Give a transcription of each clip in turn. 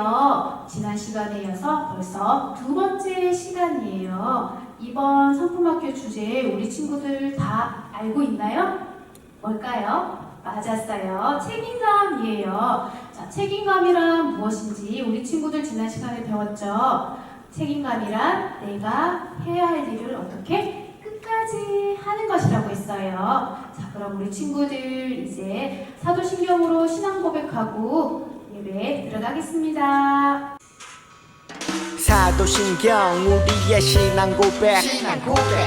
오늘은요, 지난 시간에 이어서 벌써 두 번째 시간이에요. 이번 상품학교 주제 우리 친구들 다 알고 있나요? 뭘까요? 맞았어요. 책임감이에요. 자, 책임감이란 무엇인지 우리 친구들 지난 시간에 배웠죠? 책임감이란 내가 해야 할 일을 어떻게 끝까지 하는 것이라고 했어요. 자, 그럼 우리 친구들 이제 사도신경으로 신앙 고백하고 예배 들어가겠습니다. 사도신경 우리의 신앙 고백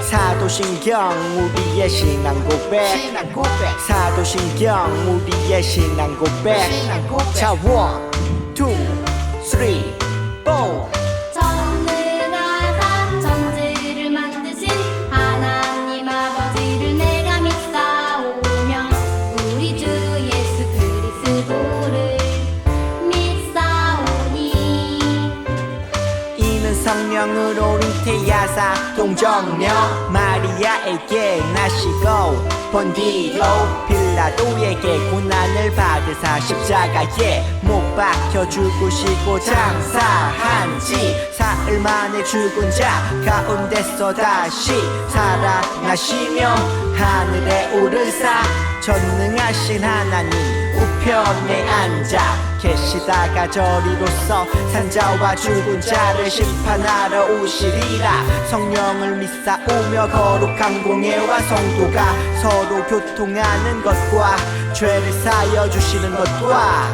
사도신경 우리의 신앙 고백 사도신경 우리의 신앙 고백 자, 1, 2, 3, 4 전능하사 천지를 만드신 하나님 아버지를 내가 믿사오며 우리 주 예수 그리스도를 믿사오니 이는 성령으로 잉태하사 동정녀 마리아에게 나시고 본디로 빌라도에게 고난을 받으사 십자가에 못 박혀 죽으시고 장사한지 사흘 만에 죽은 자 가운데서 다시 살아나시며 하늘에 오르사 전능하신 하나님 우편에 앉아 계시다가 저리로서 산자와 죽은 자를 심판하러 오시리라. 성령을 믿사오며 거룩한 공예와 성도가 서로 교통하는 것과 죄를 사여 주시는 것과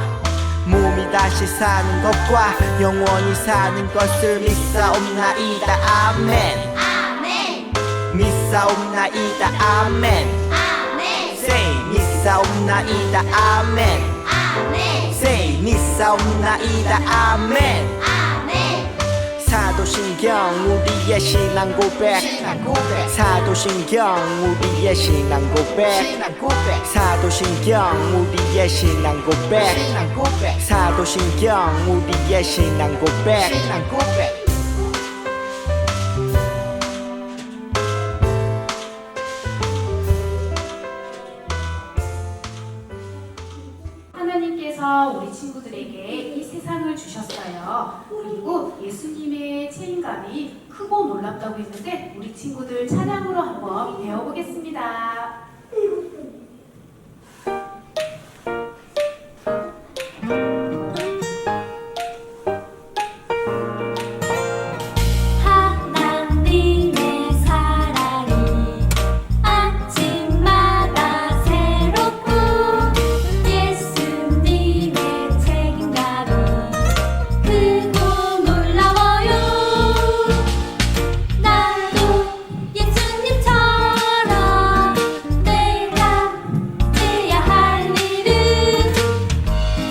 몸이 다시 사는 것과 영원히 사는 것을 믿사옵나이다. 아멘. 아멘 믿사옵나이다. 아멘. 아멘 Say 믿사옵나이다. 아멘. 아멘 Say 믿사옵나이다. 아멘. 아멘 사도신경 우리의 신앙 고백 사도신경 우리의 신앙 고백 사도신경 우리의 신앙 고백 사도신경 우리의 신앙 고백 하나님께서 우리 친구들에게 이 세상을 주셨어요. 그리고 예수님의 책임감이 크고 놀랍다고 했는데 우리 친구들 찬양으로 한번 배워보겠습니다. 하나님의 사랑이 아침마다 새롭고 예수님의 책임감이 크고 놀라워요. 나도 예수님처럼 내가 해야 할 일은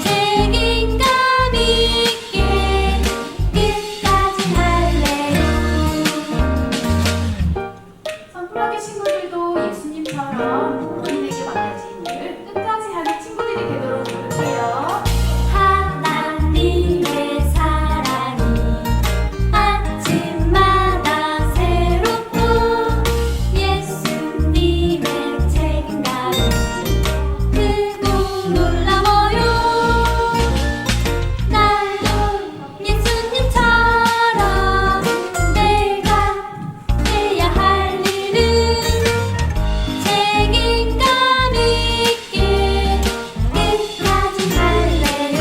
책임감 있게 끝까지 할래요. 성품학교 친구들도 예수님처럼 본인에게 맡겨진 일을 끝까지 하는 친구들이 되도록 노력해요. 하나님의 사랑이 아침마다 새롭고 예수님의 책임감이 크고 놀라워요. 나도 예수님처럼 내가 해야 할 일은 책임감 있게 끝까지 할래요.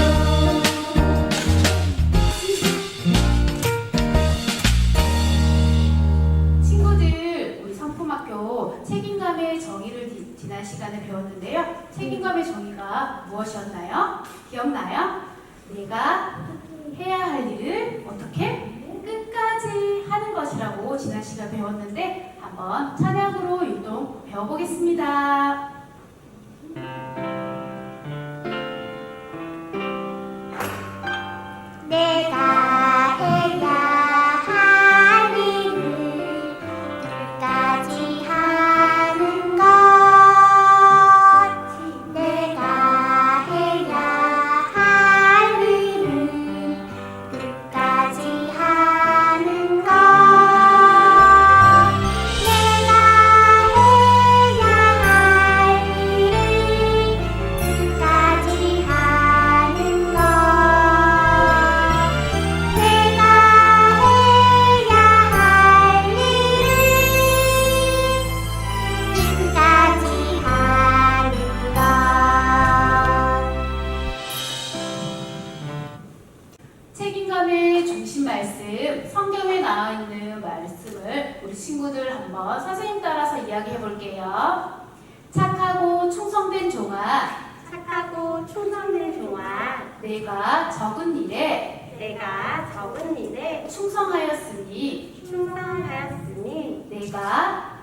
친구들, 우리 성품학교 책임감의 정의를 지난 시간에 배웠는데요. 책임감의 정의가 무엇이었나요? 기억나요? 내가 해야 할 일을 어떻게 끝까지 하는 것이라고 지난 시간 배웠는데 한번 찬양으로 유동 배워보겠습니다. 내가 해야 할 일을 끝까지 하는 것 내가 해야 할 일을 끝까지 하는 것 내가 해야 할 책임감의 중심 말씀, 성경에 나와 있는 말씀을 우리 친구들 한번 선생님 따라서 이야기해 볼게요. 착하고 충성된 종아, 착하고 충성된 종아, 내가 적은 일에 내가 적은 일에 충성하였으니 충성하였으니 내가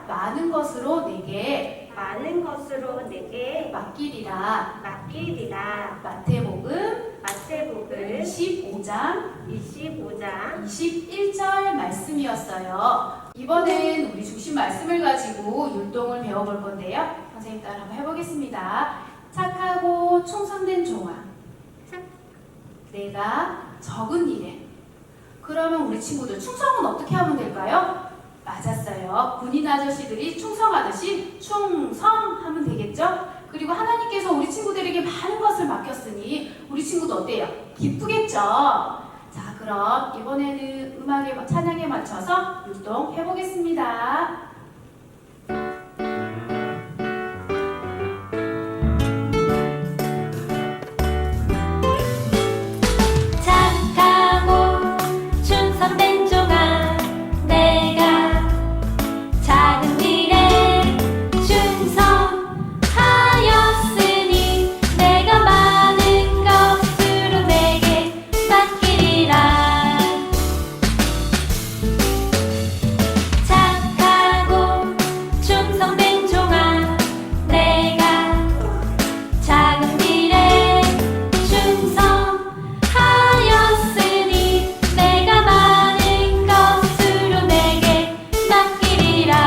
많은 것으로 내게 많은 것으로 내게 맡기리라. 맡기리라. 마태복음 마태복음 25장 25장 21절 말씀이었어요. 이번엔 우리 중심 말씀을 가지고 율동을 배워볼 건데요. 선생님 따라 한번 해보겠습니다. 착하고 충성된 종아, 내가 적은 일에. 그러면 우리 친구들 충성은 어떻게 하면 될까요? 맞았어요. 군인 아저씨들이 충성하듯이 충성하면 되겠죠? 그리고 하나님께서 우리 친구들에게 많은 것을 맡겼으니 우리 친구도 어때요? 기쁘겠죠? 자, 그럼 이번에는 음악에 찬양에 맞춰서 율동 해보겠습니다. 착하고 충성된 종아, 내가 작은 일에 충성하였으니 내가 많은 것으로 내게 맡기리라. 착하고 충성된 종아, 내가 작은 일에 충성하였으니 내가 많은 것으로 내게 맡기리라.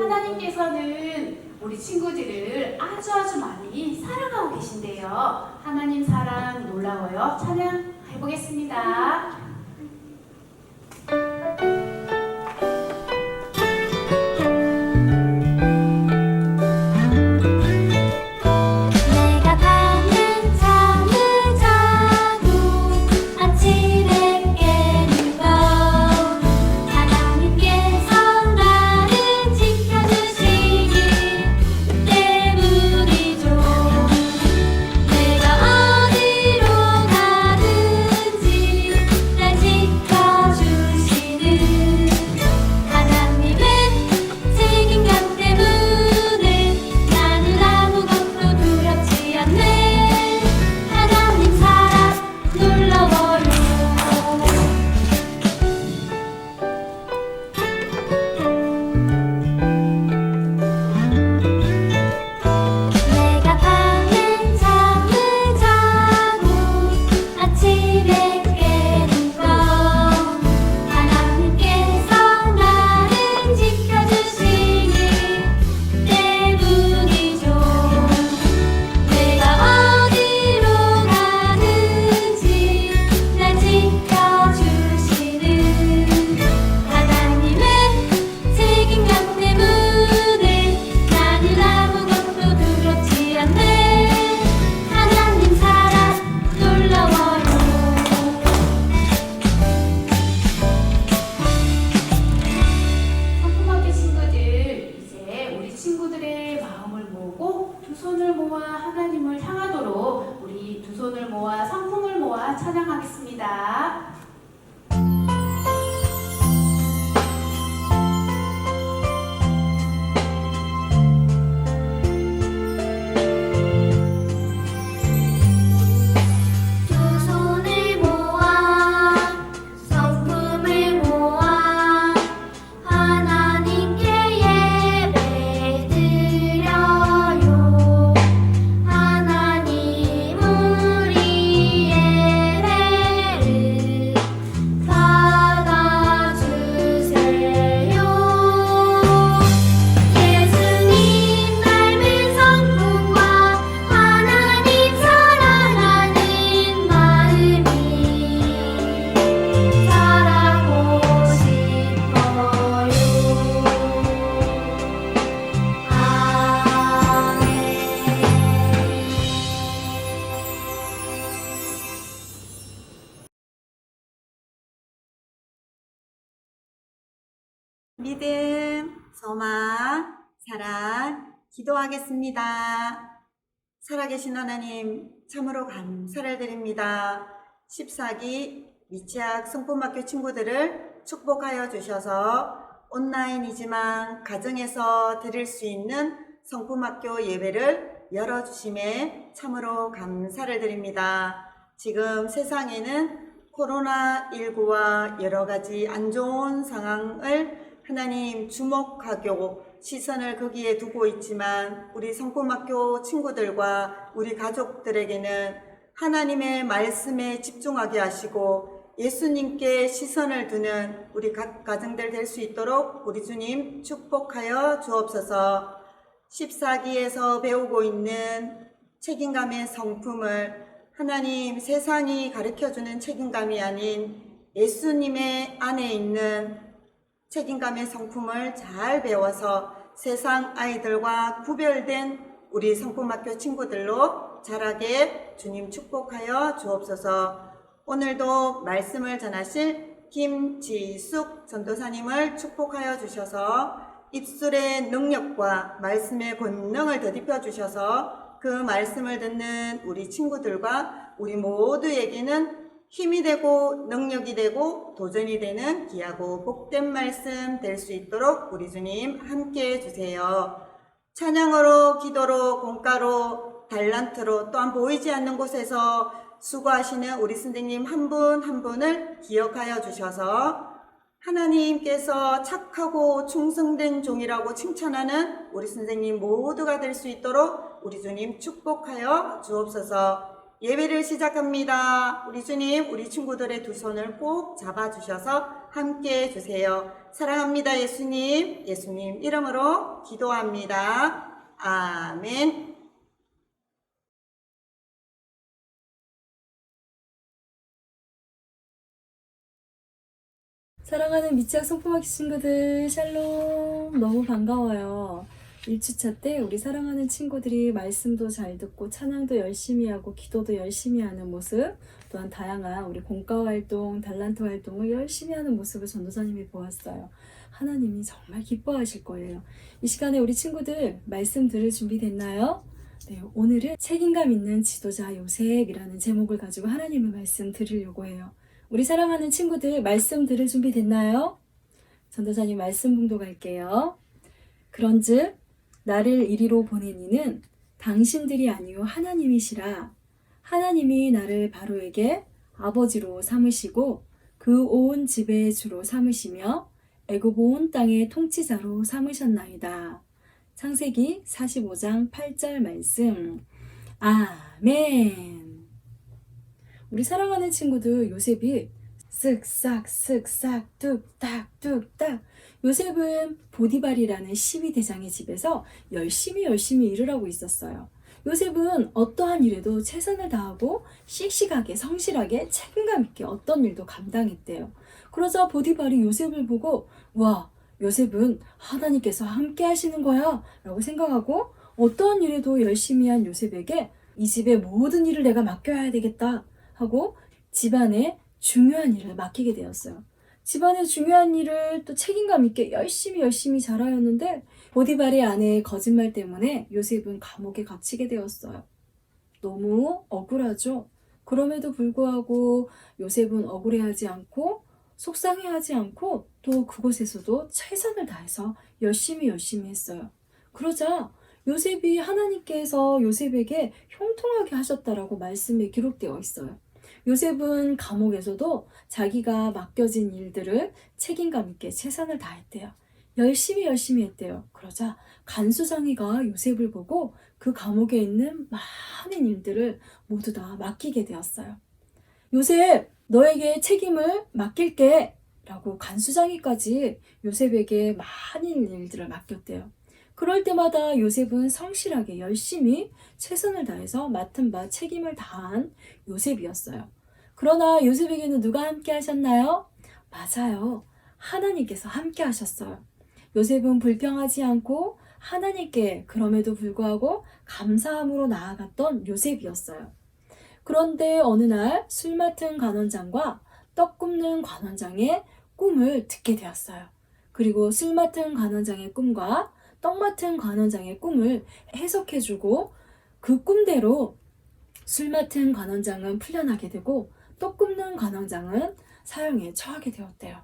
하나님께서는 우리 친구들을 아주 많이 사랑하고 계신데요. 하나님 사랑 놀라워요. 찬양 해보겠습니다. 내가 밤은 잠을 자고 아침에 깨는 것, 하나님께서 나를 지켜주시기 때문이죠. 내가 어디로 가든지 날 지켜주시는 하나님의 책임감 때문에 나는 아무것도 두렵지 않네. 하나님 사랑 놀라워요. 내가 밤엔 잠을 자고 아침에 깨는 것, 하나님께서 나를 지켜주시기 때문이죠. 내가 어디로 가든지 날 지켜주시는 하나님의 책임감 때문에 나는 아무것도 두렵지 않네. 하나님 사랑 놀라워요. 성품학교 친구들, 이제 우리 친구들의 마음을 모으고 두 손을 모아 하나님을 향하도록 우리 두 손을 모아 성품을 모아 찬양하겠습니다. 두 손을 모아 성품을 모아 하나님께 예배드려요. 하나님 우리 예배를 받아주세요. 예수님 닮은 성품과 하나님 사랑하는 마음이 자라고 싶어요. 믿음, 소망, 사랑, 기도하겠습니다. 살아계신 하나님, 참으로 감사를 드립니다. 14기 미취학 성품학교 친구들을 축복하여 주셔서 온라인이지만 가정에서 드릴 수 있는 성품학교 예배를 열어주심에 참으로 감사를 드립니다. 지금 세상에는 코로나19와 여러 가지 안 좋은 상황을 하나님 주목하고 시선을 거기에 두고 있지만 우리 성품학교 친구들과 우리 가족들에게는 하나님의 말씀에 집중하게 하시고 예수님께 시선을 두는 우리 각 가정들 될 수 있도록 우리 주님 축복하여 주옵소서. 14기에서 배우고 있는 책임감의 성품을 하나님 세상이 가르쳐주는 책임감이 아닌 예수님의 안에 있는 책임감의 성품을 잘 배워서 세상 아이들과 구별된 우리 성품학교 친구들로 자라게 주님 축복하여 주옵소서. 오늘도 말씀을 전하실 김지숙 전도사님을 축복하여 주셔서 입술의 능력과 말씀의 권능을 더딥혀 주셔서 그 말씀을 듣는 우리 친구들과 우리 모두에게는 힘이 되고 능력이 되고 도전이 되는 귀하고 복된 말씀 될 수 있도록 우리 주님 함께 해주세요. 찬양으로 기도로 공가로 달란트로 또한 보이지 않는 곳에서 수고하시는 우리 선생님 한 분 한 분을 기억하여 주셔서 하나님께서 착하고 충성된 종이라고 칭찬하는 우리 선생님 모두가 될 수 있도록 우리 주님 축복하여 주옵소서. 예배를 시작합니다. 우리 주님, 우리 친구들의 두 손을 꼭 잡아주셔서 함께 해주세요. 사랑합니다, 예수님. 예수님 이름으로 기도합니다. 아멘. 사랑하는 미취학 성품학교 친구들, 샬롬. 너무 반가워요. 1주차 때 우리 사랑하는 친구들이 말씀도 잘 듣고 찬양도 열심히 하고 기도도 열심히 하는 모습, 또한 다양한 우리 공과 활동, 달란트 활동을 열심히 하는 모습을 전도사님이 보았어요. 하나님이 정말 기뻐하실 거예요. 이 시간에 우리 친구들 말씀 들을 준비 됐나요? 네, 오늘은 책임감 있는 지도자 요셉이라는 제목을 가지고 하나님의 말씀 들으려고 해요. 우리 사랑하는 친구들 말씀 들을 준비 됐나요? 전도사님 말씀 봉독할게요. 그런즉 나를 이리로 보낸 이는 당신들이 아니요 하나님이시라. 하나님이 나를 바로에게 아버지로 삼으시고 그 온 집의 주로 삼으시며 애굽 온 땅의 통치자로 삼으셨나이다. 창세기 45장 8절 말씀. 아멘. 우리 사랑하는 친구들, 요셉이 쓱싹 뚝딱 요셉은 보디발이라는 12대장의 집에서 열심히 일을 하고 있었어요. 요셉은 어떠한 일에도 최선을 다하고 씩씩하게 성실하게 책임감 있게 어떤 일도 감당했대요. 그러자 보디발이 요셉을 보고 와, 요셉은 하나님께서 함께 하시는 거야 라고 생각하고 어떠한 일에도 열심히 한 요셉에게 이 집의 모든 일을 내가 맡겨야 되겠다 하고 집안의 중요한 일을 맡기게 되었어요. 집안의 중요한 일을 또 책임감 있게 열심히 잘하였는데 보디발의 아내의 거짓말 때문에 요셉은 감옥에 갇히게 되었어요. 너무 억울하죠? 그럼에도 불구하고 요셉은 억울해하지 않고 속상해하지 않고 또 그곳에서도 최선을 다해서 열심히 했어요. 그러자 요셉이 하나님께서 요셉에게 형통하게 하셨다라고 말씀에 기록되어 있어요. 요셉은 감옥에서도 자기가 맡겨진 일들을 책임감 있게 최선을 다했대요. 열심히 했대요. 그러자 간수장이가 요셉을 보고 그 감옥에 있는 많은 일들을 모두 다 맡기게 되었어요. 요셉, 너에게 책임을 맡길게 라고 간수장이까지 요셉에게 많은 일들을 맡겼대요. 그럴 때마다 요셉은 성실하게 열심히 최선을 다해서 맡은 바 책임을 다한 요셉이었어요. 그러나 요셉에게는 누가 함께 하셨나요? 맞아요. 하나님께서 함께 하셨어요. 요셉은 불평하지 않고 하나님께 그럼에도 불구하고 감사함으로 나아갔던 요셉이었어요. 그런데 어느 날 술 맡은 관원장과 떡 굽는 관원장의 꿈을 듣게 되었어요. 그리고 술 맡은 관원장의 꿈과 떡 맡은 관원장의 꿈을 해석해주고 그 꿈대로 술 맡은 관원장은 풀려나게 되고 떡 굽는 관원장은 사형에 처하게 되었대요.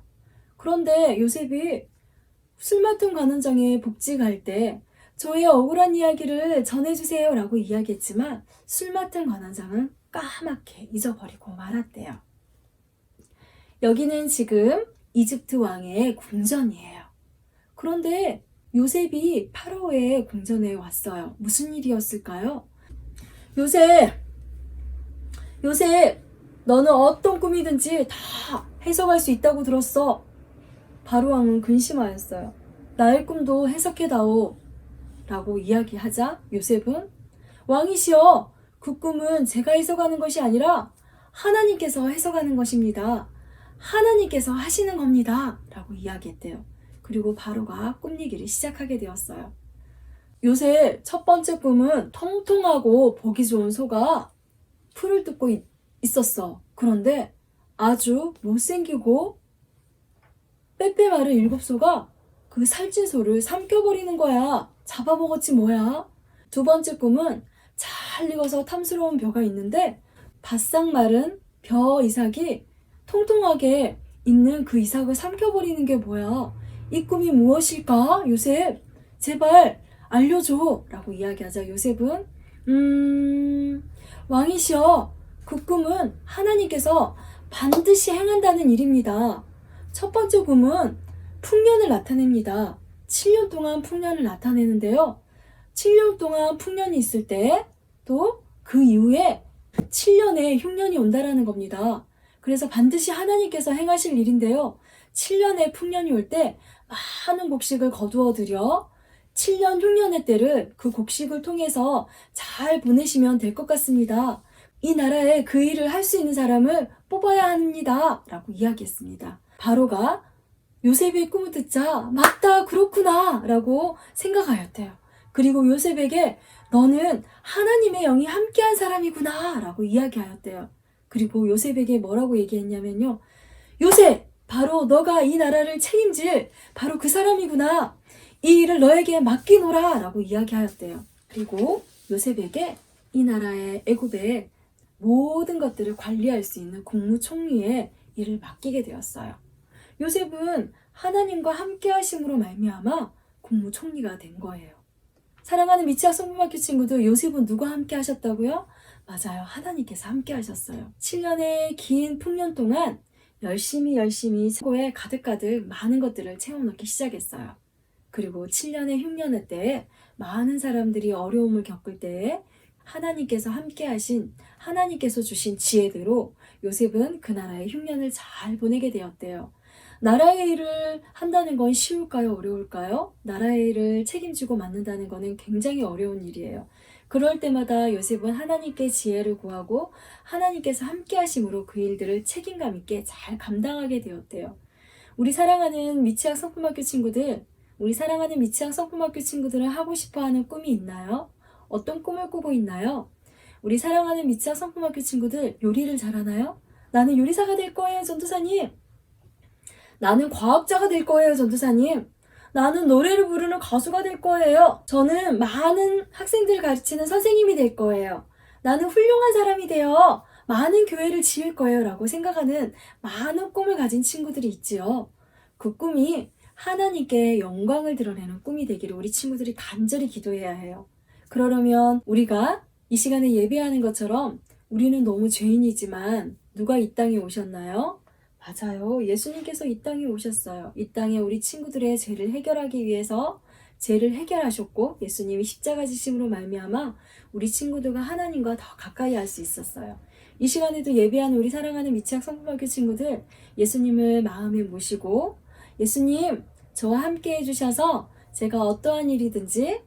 그런데 요셉이 술 맡은 관원장의 복직 갈 때 저의 억울한 이야기를 전해주세요 라고 이야기했지만 술 맡은 관원장은 까맣게 잊어버리고 말았대요. 여기는 지금 이집트 왕의 궁전이에요. 그런데 요셉이 파라오의 궁전에 왔어요. 무슨 일이었을까요? 요셉, 너는 어떤 꿈이든지 다 해석할 수 있다고 들었어. 바로 왕은 근심하였어요. 나의 꿈도 해석해다오 라고 이야기하자 요셉은 왕이시여, 그 꿈은 제가 해석하는 것이 아니라 하나님께서 해석하는 것입니다. 하나님께서 하시는 겁니다 라고 이야기했대요. 그리고 바로가 꿈 얘기를 시작하게 되었어요. 요셉 첫 번째 꿈은 통통하고 보기 좋은 소가 풀을 뜯고 있었어. 그런데 아주 못생기고 빼빼 마른 7소가 그 살찐 소를 삼켜버리는 거야. 잡아먹었지 뭐야. 두 번째 꿈은 잘 익어서 탐스러운 벼가 있는데 바싹 마른 벼 이삭이 통통하게 있는 그 이삭을 삼켜버리는 게 뭐야. 이 꿈이 무엇일까? 요셉, 제발 알려줘 라고 이야기하자 요셉은 왕이시여, 그 꿈은 하나님께서 반드시 행한다는 일입니다. 첫 번째 꿈은 풍년을 나타냅니다. 7년 동안 풍년을 나타내는데요. 7년 동안 풍년이 있을 때 또 그 이후에 7년의 흉년이 온다라는 겁니다. 그래서 반드시 하나님께서 행하실 일인데요. 7년의 풍년이 올 때 많은 곡식을 거두어 들여 7년 흉년의 때를 그 곡식을 통해서 잘 보내시면 될 것 같습니다. 이 나라에 그 일을 할 수 있는 사람을 뽑아야 합니다 라고 이야기했습니다. 바로가 요셉의 꿈을 듣자 맞다, 그렇구나 라고 생각하였대요. 그리고 요셉에게 너는 하나님의 영이 함께한 사람이구나 라고 이야기하였대요. 그리고 요셉에게 뭐라고 얘기했냐면요, 요셉, 바로 너가 이 나라를 책임질 바로 그 사람이구나. 이 일을 너에게 맡기노라 라고 이야기하였대요. 그리고 요셉에게 이 나라의 애굽의 모든 것들을 관리할 수 있는 국무총리의 일을 맡기게 되었어요. 요셉은 하나님과 함께 하심으로 말미암아 국무총리가 된 거예요. 사랑하는 미치학 성품학교 친구들, 요셉은 누가 함께 하셨다고요? 맞아요. 하나님께서 함께 하셨어요. 7년의 긴 풍년 동안 열심히 창고에 가득가득 많은 것들을 채워넣기 시작했어요. 그리고 7년의 흉년의 때에 많은 사람들이 어려움을 겪을 때에 하나님께서 함께 하신, 하나님께서 주신 지혜대로 요셉은 그 나라의 흉년을 잘 보내게 되었대요. 나라의 일을 한다는 건 쉬울까요? 어려울까요? 나라의 일을 책임지고 맡는다는 것은 굉장히 어려운 일이에요. 그럴 때마다 요셉은 하나님께 지혜를 구하고 하나님께서 함께 하심으로 그 일들을 책임감 있게 잘 감당하게 되었대요. 우리 사랑하는 미치학 성품학교 친구들, 우리 사랑하는 미치학 성품학교 친구들은 하고 싶어하는 꿈이 있나요? 어떤 꿈을 꾸고 있나요? 우리 사랑하는 미치학 성품학교 친구들, 요리를 잘하나요? 나는 요리사가 될 거예요, 전도사님. 나는 과학자가 될 거예요, 전도사님. 나는 노래를 부르는 가수가 될 거예요. 저는 많은 학생들을 가르치는 선생님이 될 거예요. 나는 훌륭한 사람이 되어 많은 교회를 지을 거예요 라고 생각하는 많은 꿈을 가진 친구들이 있지요. 그 꿈이 하나님께 영광을 드러내는 꿈이 되기를 우리 친구들이 간절히 기도해야 해요. 그러려면 우리가 이 시간에 예배하는 것처럼 우리는 너무 죄인이지만 누가 이 땅에 오셨나요? 맞아요. 예수님께서 이 땅에 오셨어요. 이 땅에 우리 친구들의 죄를 해결하기 위해서 죄를 해결하셨고 예수님이 십자가 지심으로 말미암아 우리 친구들과 하나님과 더 가까이 할 수 있었어요. 이 시간에도 예배하는 우리 사랑하는 미치학 성품학교 친구들, 예수님을 마음에 모시고 예수님, 저와 함께 해주셔서 제가 어떠한 일이든지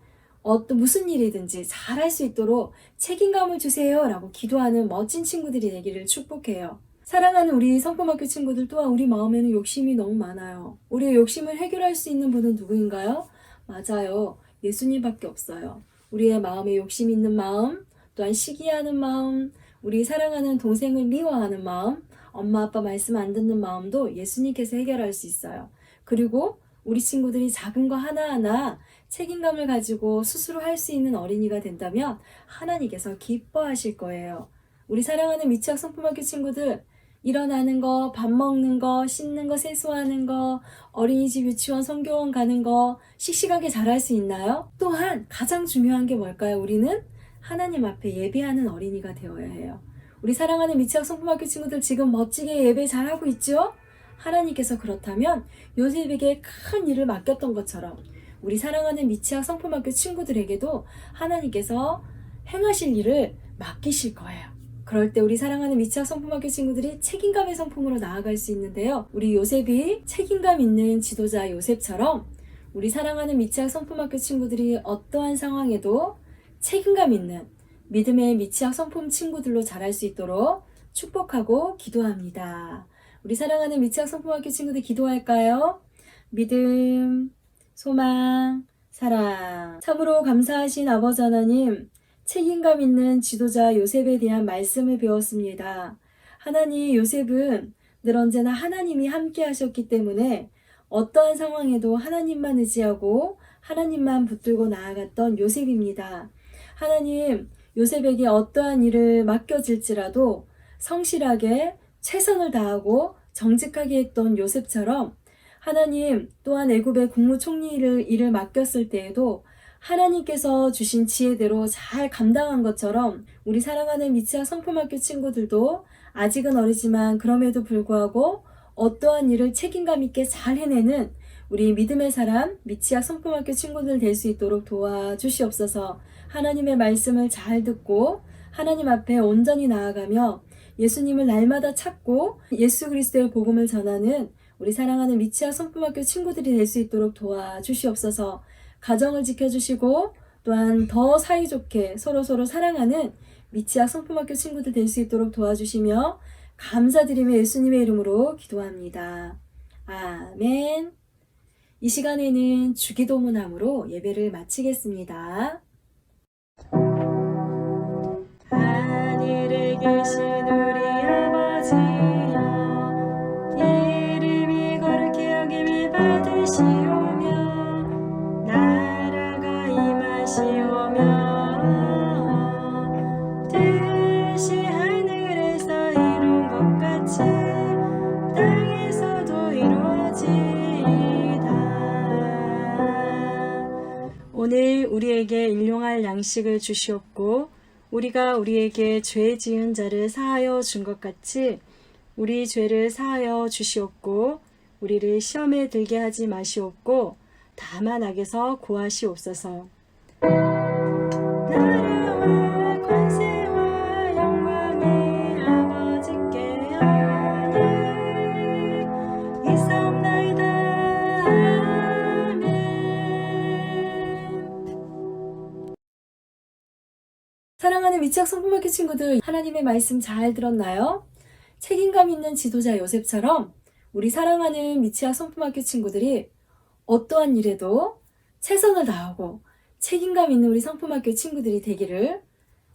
무슨 일이든지 잘할 수 있도록 책임감을 주세요 라고 기도하는 멋진 친구들이 되기를 축복해요. 사랑하는 우리 성품학교 친구들 또한 우리 마음에는 욕심이 너무 많아요. 우리의 욕심을 해결할 수 있는 분은 누구인가요? 맞아요. 예수님밖에 없어요. 우리의 마음에 욕심 있는 마음, 또한 시기하는 마음, 우리 사랑하는 동생을 미워하는 마음, 엄마 아빠 말씀 안 듣는 마음도 예수님께서 해결할 수 있어요. 그리고 우리 친구들이 작은 거 하나하나 책임감을 가지고 스스로 할 수 있는 어린이가 된다면 하나님께서 기뻐하실 거예요. 우리 사랑하는 미취학 성품학교 친구들, 일어나는 거, 밥 먹는 거, 씻는 거, 세수하는 거, 어린이집, 유치원, 성교원 가는 거 씩씩하게 잘할 수 있나요? 또한 가장 중요한 게 뭘까요? 우리는 하나님 앞에 예배하는 어린이가 되어야 해요. 우리 사랑하는 미취학 성품학교 친구들 지금 멋지게 예배 잘하고 있죠? 하나님께서 그렇다면 요셉에게 큰 일을 맡겼던 것처럼 우리 사랑하는 미취학 성품학교 친구들에게도 하나님께서 행하실 일을 맡기실 거예요. 그럴 때 우리 사랑하는 미취학 성품학교 친구들이 책임감의 성품으로 나아갈 수 있는데요. 우리 요셉이 책임감 있는 지도자 요셉처럼 우리 사랑하는 미취학 성품학교 친구들이 어떠한 상황에도 책임감 있는 믿음의 미취학 성품 친구들로 자랄 수 있도록 축복하고 기도합니다. 우리 사랑하는 미취학 성품학교 친구들 기도할까요? 믿음, 소망, 사랑. 참으로 감사하신 아버지 하나님, 책임감 있는 지도자 요셉에 대한 말씀을 배웠습니다. 하나님, 요셉은 늘 언제나 하나님이 함께 하셨기 때문에 어떠한 상황에도 하나님만 의지하고 하나님만 붙들고 나아갔던 요셉입니다. 하나님, 요셉에게 어떠한 일을 맡겨질지라도 성실하게 최선을 다하고 정직하게 했던 요셉처럼 하나님 또한 애굽의 국무총리 일을 맡겼을 때에도 하나님께서 주신 지혜대로 잘 감당한 것처럼 우리 사랑하는 미취학 성품학교 친구들도 아직은 어리지만 그럼에도 불구하고 어떠한 일을 책임감 있게 잘 해내는 우리 믿음의 사람 미취학 성품학교 친구들 될 수 있도록 도와주시옵소서. 하나님의 말씀을 잘 듣고 하나님 앞에 온전히 나아가며 예수님을 날마다 찾고 예수 그리스도의 복음을 전하는 우리 사랑하는 미취학 성품학교 친구들이 될 수 있도록 도와주시옵소서. 가정을 지켜주시고 또한 더 사이좋게 서로서로 사랑하는 미취학 성품학교 친구들 될 수 있도록 도와주시며 감사드리며 예수님의 이름으로 기도합니다. 아멘. 이 시간에는 주기도문함으로 예배를 마치겠습니다. 하늘에 계신 우리 아버지여, 이름이 거룩히 여김을 받으시오며 나라가 임하시오며 뜻이 하늘에서 이룬 것 같이 땅에서도 이루어지이다. 오늘 우리에게 일용할 양식을 주시옵고 우리가 우리에게 죄 지은 자를 사하여 준 것 같이 우리 죄를 사하여 주시옵고 우리를 시험에 들게 하지 마시옵고 다만 악에서 구하시옵소서. 나라와 권세와 영광이 아버지께 영원히 있사옵나이다. 아멘. 사랑하는 미취학 성품학교 친구들, 하나님의 말씀 잘 들었나요? 책임감 있는 지도자 요셉처럼 우리 사랑하는 미취학 성품학교 친구들이 어떠한 일에도 최선을 다하고 책임감 있는 우리 성품학교 친구들이 되기를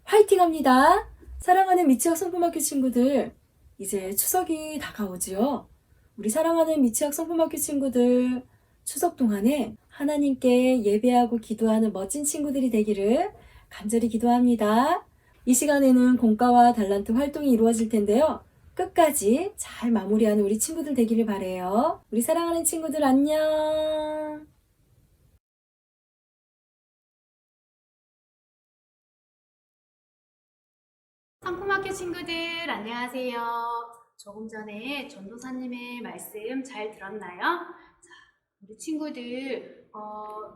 화이팅합니다. 사랑하는 미취학 성품학교 친구들, 이제 추석이 다가오지요. 우리 사랑하는 미취학 성품학교 친구들, 추석 동안에 하나님께 예배하고 기도하는 멋진 친구들이 되기를 간절히 기도합니다. 이 시간에는 공과와 달란트 활동이 이루어질 텐데요. 끝까지 잘 마무리하는 우리 친구들 되기를 바라요. 우리 사랑하는 친구들 안녕. 성품학교 친구들 안녕하세요. 조금 전에 전도사님의 말씀 잘 들었나요? 자, 우리 친구들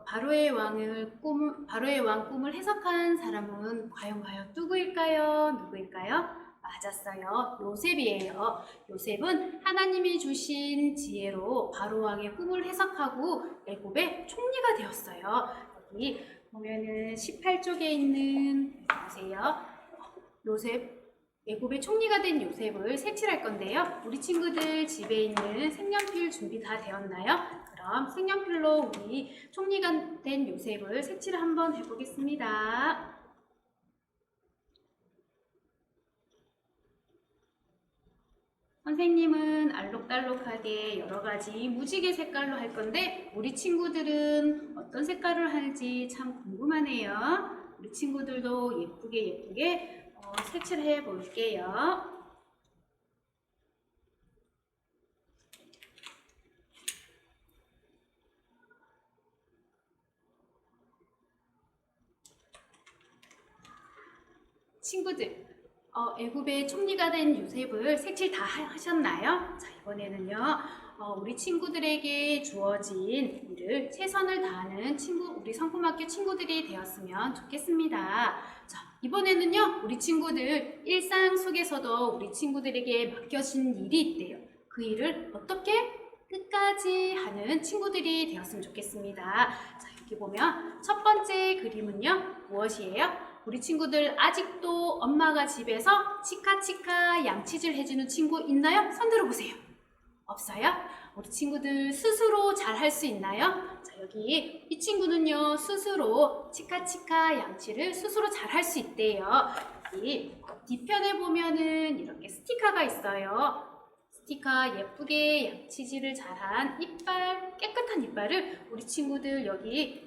바로의 왕 꿈을 해석한 사람은 과연 누구일까요? 맞았어요. 요셉이에요. 요셉은 하나님이 주신 지혜로 바로 왕의 꿈을 해석하고 애굽의 총리가 되었어요. 여기 보면은 18쪽에 있는 보세요. 애굽의 총리가 된 요셉을 색칠할 건데요. 우리 친구들 집에 있는 색연필 준비 다 되었나요? 그럼 색연필로 우리 총리가 된 요셉을 색칠을 한번 해보겠습니다. 선생님은 알록달록하게 여러 가지 무지개 색깔로 할 건데 우리 친구들은 어떤 색깔을 할지 참 궁금하네요. 우리 친구들도 예쁘게 색칠해 볼게요. 친구들, 애굽의 총리가 된 요셉을 색칠 다 하셨나요? 자, 이번에는요, 우리 친구들에게 주어진 일을 최선을 다하는 우리 성품학교 친구들이 되었으면 좋겠습니다. 자, 이번에는요, 우리 친구들 일상 속에서도 우리 친구들에게 맡겨진 일이 있대요. 그 일을 어떻게 끝까지 하는 친구들이 되었으면 좋겠습니다. 자, 여기 보면 첫 번째 그림은요, 무엇이에요? 우리 친구들 아직도 엄마가 집에서 치카치카 양치질 해주는 친구 있나요? 손 들어보세요. 없어요? 우리 친구들 스스로 잘 할 수 있나요? 자, 여기 이 친구는요, 스스로 치카치카 양치를 스스로 잘 할 수 있대요. 여기 뒤편에 보면은 이렇게 스티커가 있어요. 스티커 예쁘게 양치질을 잘한 이빨, 깨끗한 이빨을 우리 친구들 여기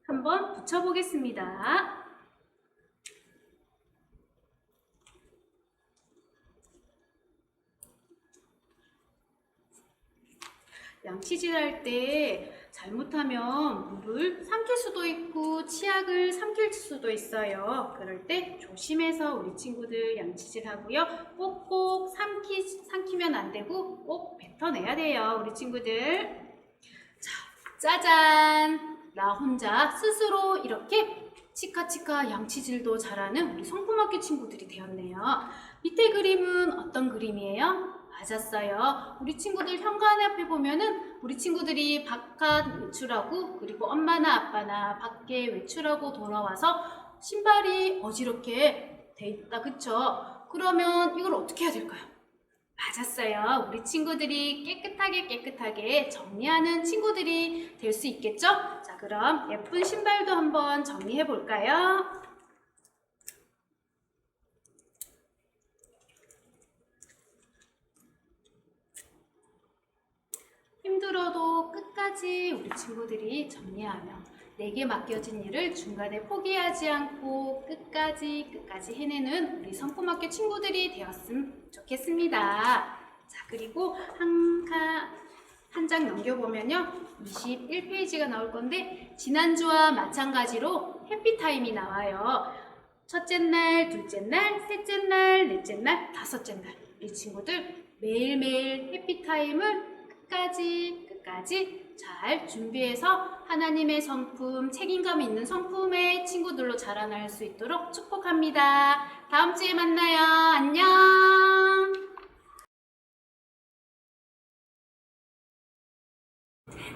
한번 붙여보겠습니다. 양치질 할 때 잘못하면 물을 삼킬 수도 있고 치약을 삼킬 수도 있어요. 그럴 때 조심해서 우리 친구들 양치질 하고요. 꼭꼭 삼키면 안 되고 꼭 뱉어내야 돼요. 우리 친구들. 자, 짜잔! 나 혼자 스스로 이렇게 치카치카 양치질도 잘하는 우리 성품학교 친구들이 되었네요. 밑에 그림은 어떤 그림이에요? 맞았어요. 우리 친구들 현관 앞에 보면은 우리 친구들이 바깥 외출하고 그리고 엄마나 아빠나 밖에 외출하고 돌아와서 신발이 어지럽게 돼 있다. 그쵸? 그러면 이걸 어떻게 해야 될까요? 맞았어요. 우리 친구들이 깨끗하게 정리하는 친구들이 될 수 있겠죠? 자, 그럼 예쁜 신발도 한번 정리해 볼까요? 힘들어도 끝까지 우리 친구들이 정리하며 내게 맡겨진 일을 중간에 포기하지 않고 끝까지 해내는 우리 성품학교 친구들이 되었으면 좋겠습니다. 자, 그리고 한 장 넘겨보면요, 21페이지가 나올 건데 지난주와 마찬가지로 해피타임이 나와요. 첫째 날, 둘째 날, 셋째 날, 넷째 날, 다섯째 날 우리 친구들 매일매일 해피타임을 끝까지 잘 준비해서 하나님의 성품, 책임감 있는 성품의 친구들로 자라날 수 있도록 축복합니다. 다음 주에 만나요. 안녕.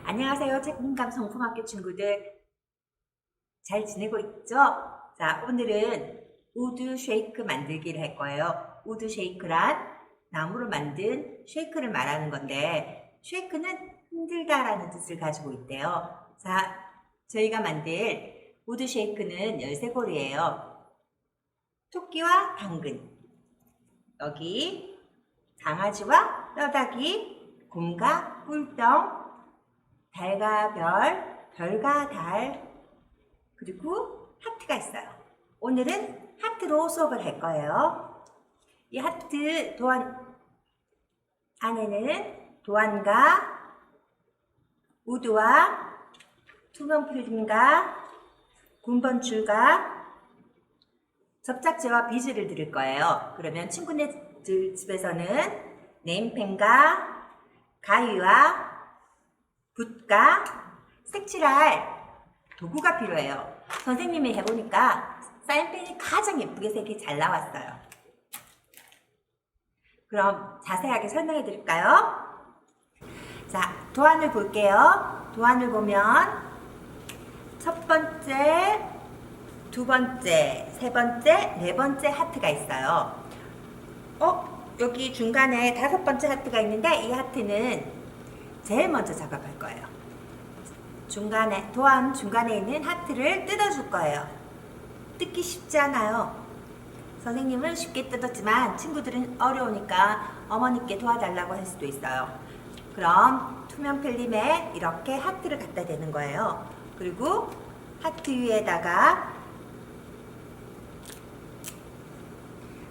안녕하세요. 책임감 성품학교 친구들. 잘 지내고 있죠? 자, 오늘은 우드 쉐이크 만들기를 할 거예요. 우드 쉐이크란 나무로 만든 쉐이크를 말하는 건데 쉐이크는 흔들다라는 뜻을 가지고 있대요. 자, 저희가 만들 우드 쉐이크는 13골이에요. 토끼와 당근, 여기 강아지와 뼈다귀, 곰과 꿀떡, 달과 별, 별과 달, 그리고 하트가 있어요. 오늘은 하트로 수업을 할 거예요. 이 하트 도안 안에는 도안과 우드와 투명 필름과 군번줄과 접착제와 비즈를 드릴 거예요. 그러면 친구네들 집에서는 네임펜과 가위와 붓과 색칠할 도구가 필요해요. 선생님이 해보니까 사인펜이 가장 예쁘게 색이 잘 나왔어요. 그럼 자세하게 설명해 드릴까요? 자, 도안을 볼게요. 도안을 보면 첫 번째, 두 번째, 세 번째, 네 번째 하트가 있어요. 여기 중간에 다섯 번째 하트가 있는데 이 하트는 제일 먼저 작업할 거예요. 도안 중간에 있는 하트를 뜯어줄 거예요. 뜯기 쉽지 않아요. 선생님은 쉽게 뜯었지만 친구들은 어려우니까 어머니께 도와달라고 할 수도 있어요. 그럼 투명 필름에 이렇게 하트를 갖다 대는 거예요. 그리고 하트 위에다가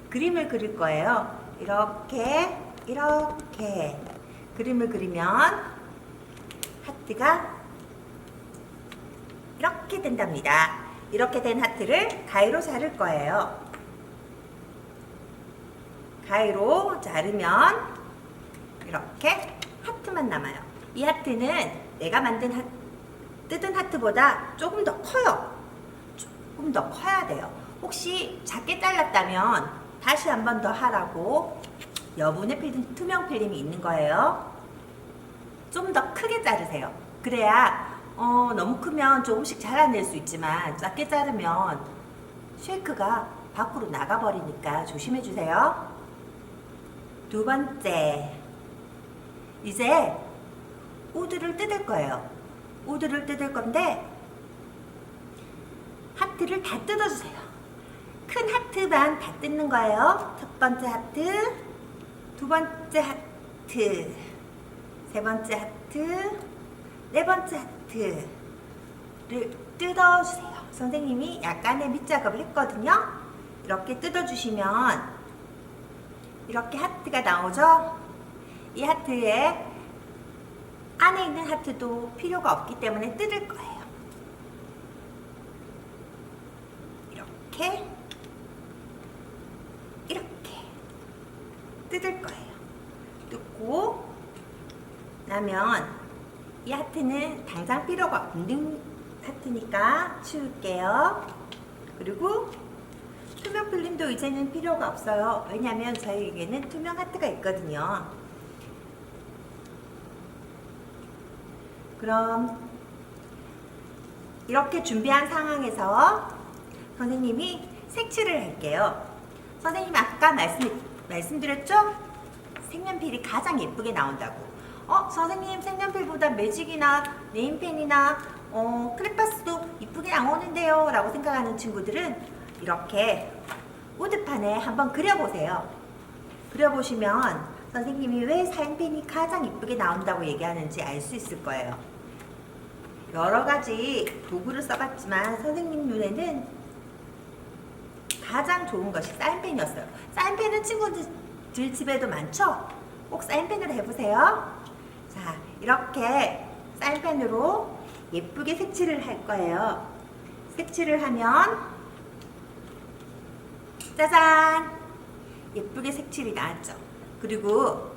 그림을 그릴 거예요. 이렇게 그림을 그리면 하트가 이렇게 된답니다. 이렇게 된 하트를 가위로 자를 거예요. 가위로 자르면 이렇게 하트만 남아요. 이 하트는 내가 만든 뜯은 하트보다 조금 더 커요. 조금 더 커야 돼요. 혹시 작게 잘랐다면 다시 한 번 더 하라고 여분의 필름, 투명 필름이 있는 거예요. 좀 더 크게 자르세요. 그래야 너무 크면 조금씩 잘라낼 수 있지만 작게 자르면 쉐이크가 밖으로 나가버리니까 조심해 주세요. 두 번째, 이제 우드를 뜯을 거예요. 우드를 뜯을 건데 하트를 다 뜯어주세요. 큰 하트만 다 뜯는 거예요. 첫 번째 하트, 두 번째 하트, 세 번째 하트, 네 번째 하트를 뜯어주세요. 선생님이 약간의 밑작업을 했거든요. 이렇게 뜯어주시면 이렇게 하트가 나오죠. 이 하트에 안에 있는 하트도 필요가 없기 때문에 뜯을 거예요. 이렇게 뜯을 거예요. 뜯고 나면 이 하트는 당장 필요가 없는 하트니까 치울게요. 그리고 투명 필름도 이제는 필요가 없어요. 왜냐하면 저희에게는 투명 하트가 있거든요. 그럼 이렇게 준비한 상황에서 선생님이 색칠을 할게요. 선생님이 아까 말씀드렸죠? 색연필이 가장 예쁘게 나온다고. 선생님 색연필보다 매직이나 네임펜이나 크레파스도 이쁘게 나오는데요 라고 생각하는 친구들은 이렇게 우드판에 한번 그려보세요. 그려보시면 선생님이 왜 사인펜이 가장 이쁘게 나온다고 얘기하는지 알 수 있을 거예요. 여러 가지 도구를 써봤지만 선생님 눈에는 가장 좋은 것이 사인펜이었어요. 사인펜은 친구들 집에도 많죠? 꼭 사인펜으로 해보세요. 자, 이렇게 사인펜으로 예쁘게 색칠을 할 거예요. 색칠을 하면 짜잔! 예쁘게 색칠이 나왔죠. 그리고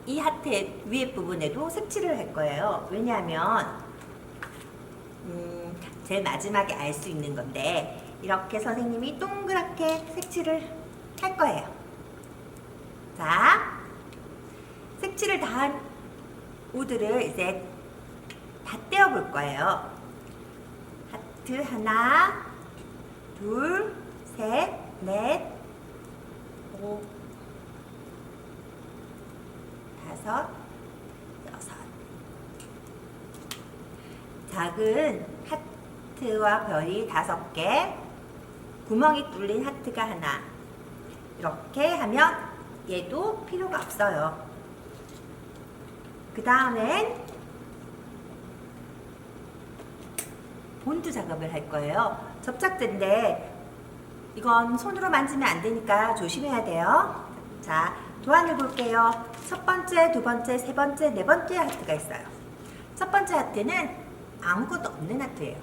이 하트의 위에 부분에도 색칠을 할 거예요. 왜냐하면 제일 마지막에 알 수 있는 건데 이렇게 선생님이 동그랗게 색칠을 할 거예요. 자, 색칠을 다 한 우드를 이제 다 떼어 볼 거예요. 하트 하나, 둘, 셋, 넷, 오, 다섯, 여섯. 작은 하트와 별이 5개, 구멍이 뚫린 하트가 하나. 이렇게 하면 얘도 필요가 없어요. 그 다음엔 본드 작업을 할 거예요. 접착제인데 이건 손으로 만지면 안 되니까 조심해야 돼요. 자, 도안을 볼게요. 첫 번째, 두 번째, 세 번째, 네 번째 하트가 있어요. 첫 번째 하트는 아무것도 없는 하트예요.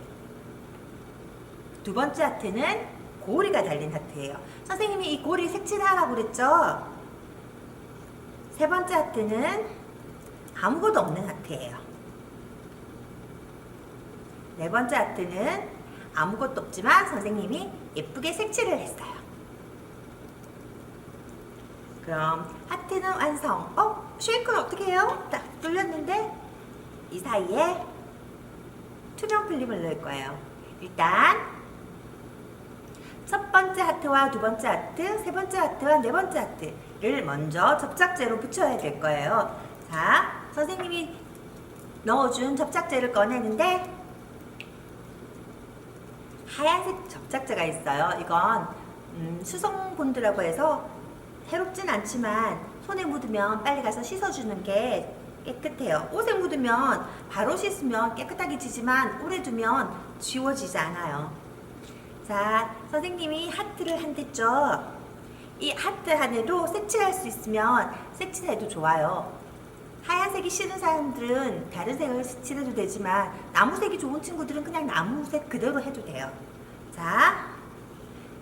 두 번째 하트는 고리가 달린 하트예요. 선생님이 이 고리 색칠하라고 그랬죠? 세 번째 하트는 아무것도 없는 하트예요. 네 번째 하트는 아무것도 없지만 선생님이 예쁘게 색칠을 했어요. 그럼 하트는 완성. 쉐이크는 어떻게 해요? 딱 뚫렸는데 이 사이에 투명 필름을 넣을 거예요. 일단 첫 번째 하트와 두 번째 하트, 세 번째 하트와 네 번째 하트를 먼저 접착제로 붙여야 될 거예요. 자, 선생님이 넣어준 접착제를 꺼내는데 하얀색 접착제가 있어요. 이건 수성 본드라고 해서 해롭진 않지만 손에 묻으면 빨리 가서 씻어주는 게 깨끗해요. 옷에 묻으면 바로 씻으면 깨끗하게 지지만 오래 두면 지워지지 않아요. 자, 선생님이 하트를 한댔죠. 이 하트 안에도 색칠할 수 있으면 색칠해도 좋아요. 하얀색이 싫은 사람들은 다른 색을 칠해도 되지만 나무색이 좋은 친구들은 그냥 나무색 그대로 해도 돼요. 자,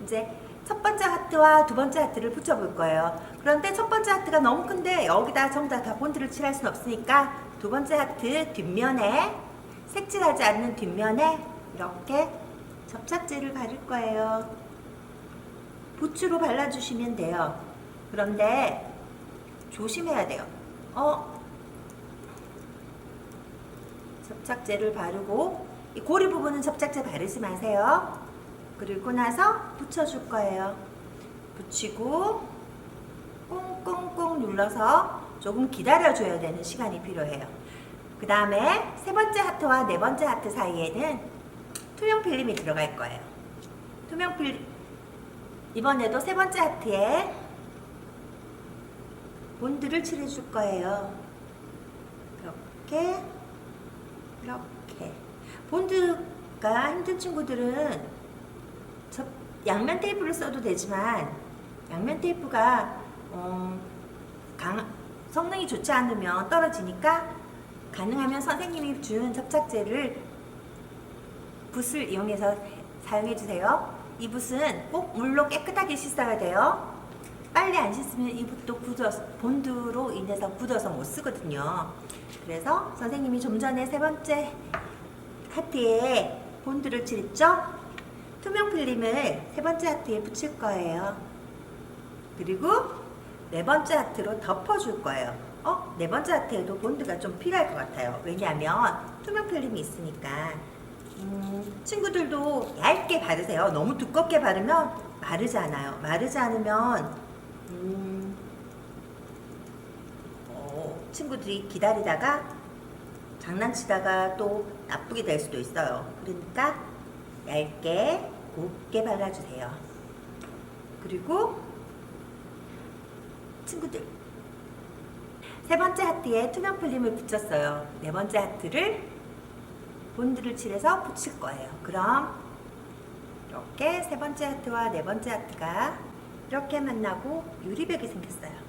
이제 첫 번째 하트와 두 번째 하트를 붙여볼 거예요. 그런데 첫 번째 하트가 너무 큰데 여기다 전부 다 본드를 칠할 수는 없으니까 두 번째 하트 뒷면에 색칠하지 않는 뒷면에 이렇게 접착제를 바를 거예요. 붓으로 발라주시면 돼요. 그런데 조심해야 돼요. 접착제를 바르고 이 고리 부분은 접착제 바르지 마세요. 그리고 나서 붙여줄 거예요. 붙이고 꽁꽁꽁 눌러서 조금 기다려줘야 되는 시간이 필요해요. 그 다음에 세 번째 하트와 네 번째 하트 사이에는 투명 필름이 들어갈 거예요. 투명 필름, 이번에도 세 번째 하트에 본드를 칠해줄 거예요. 이렇게 본드가 힘든 친구들은 양면 테이프를 써도 되지만 양면 테이프가 성능이 좋지 않으면 떨어지니까 가능하면 선생님이 준 접착제를 붓을 이용해서 사용해 주세요. 이 붓은 꼭 물로 깨끗하게 씻어야 돼요. 빨리 안 씻으면 이 붓도 본드로 인해서 굳어서 못 쓰거든요. 그래서 선생님이 좀 전에 세 번째 하트에 본드를 칠했죠? 투명 필름을 세 번째 하트에 붙일 거예요. 그리고 네 번째 하트로 덮어줄 거예요. 네 번째 하트에도 본드가 좀 필요할 것 같아요. 왜냐하면 투명 필름이 있으니까. 친구들도 얇게 바르세요. 너무 두껍게 바르면 마르지 않아요. 마르지 않으면 친구들이 기다리다가 장난치다가 또 나쁘게 될 수도 있어요. 그러니까 얇게 곱게 발라주세요. 그리고 친구들 세 번째 하트에 투명 필름을 붙였어요. 네 번째 하트를 본드를 칠해서 붙일 거예요. 그럼 이렇게 세 번째 하트와 네 번째 하트가 이렇게 만나고 유리벽이 생겼어요.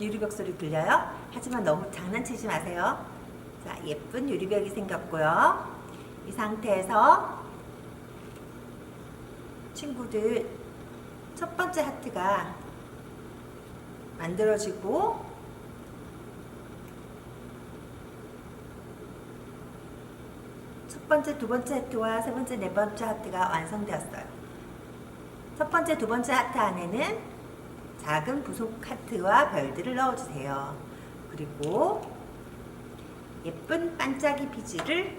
유리벽 소리 들려요? 하지만 너무 장난치지 마세요. 자, 예쁜 유리벽이 생겼고요. 이 상태에서 친구들 첫 번째 하트가 만들어지고 첫 번째, 두 번째 하트와 세 번째, 네 번째 하트가 완성되었어요. 첫 번째, 두 번째 하트 안에는 작은 부속 하트와 별들을 넣어주세요. 그리고 예쁜 반짝이 비즈를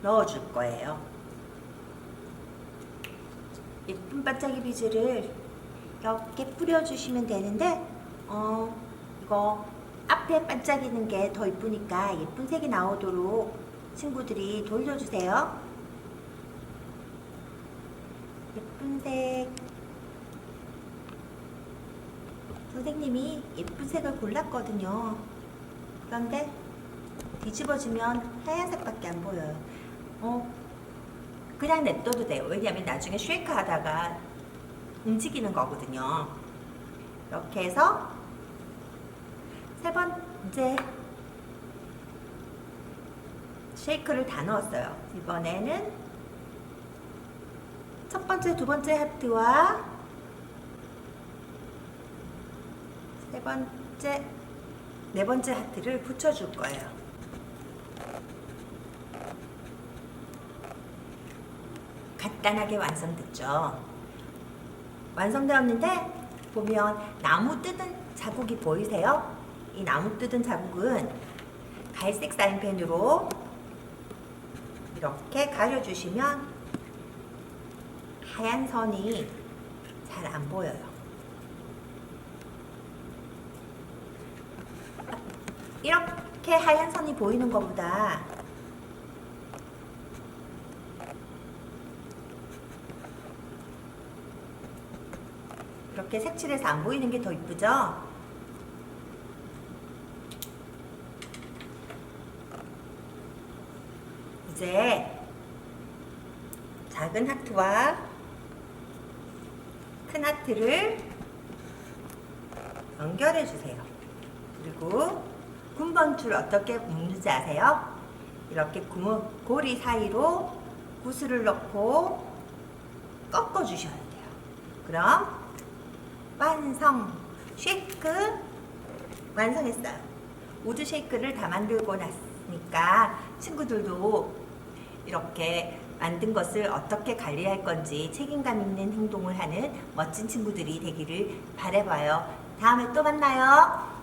넣어줄 거예요. 예쁜 반짝이 비즈를 이렇게 뿌려주시면 되는데 이거 앞에 반짝이는 게 더 이쁘니까 예쁜 색이 나오도록 친구들이 돌려주세요. 예쁜 색. 선생님이 예쁜 색을 골랐거든요. 그런데 뒤집어지면 하얀색밖에 안 보여요. 그냥 냅둬도 돼요. 왜냐하면 나중에 쉐이크 하다가 움직이는 거거든요. 이렇게 해서 세 번째 쉐이크를 다 넣었어요. 이번에는 첫 번째, 두 번째 하트와 세 번째, 네 번째 하트를 붙여줄 거예요. 간단하게 완성됐죠. 완성되었는데 보면 나무 뜯은 자국이 보이세요? 이 나무 뜯은 자국은 갈색 사인펜으로 이렇게 가려주시면 하얀 선이 잘 안 보여요. 이렇게 하얀 선이 보이는 것보다 이렇게 색칠해서 안 보이는 게 더 이쁘죠? 이제 작은 하트와 큰 하트를 연결해 주세요. 그리고 군번줄 어떻게 묶는지 아세요? 이렇게 고리 사이로 구슬을 넣고 꺾어 주셔야 돼요. 그럼 완성! 쉐이크 완성했어요. 우드 쉐이크를 다 만들고 났으니까 친구들도 이렇게 만든 것을 어떻게 관리할 건지 책임감 있는 행동을 하는 멋진 친구들이 되기를 바라봐요. 다음에 또 만나요.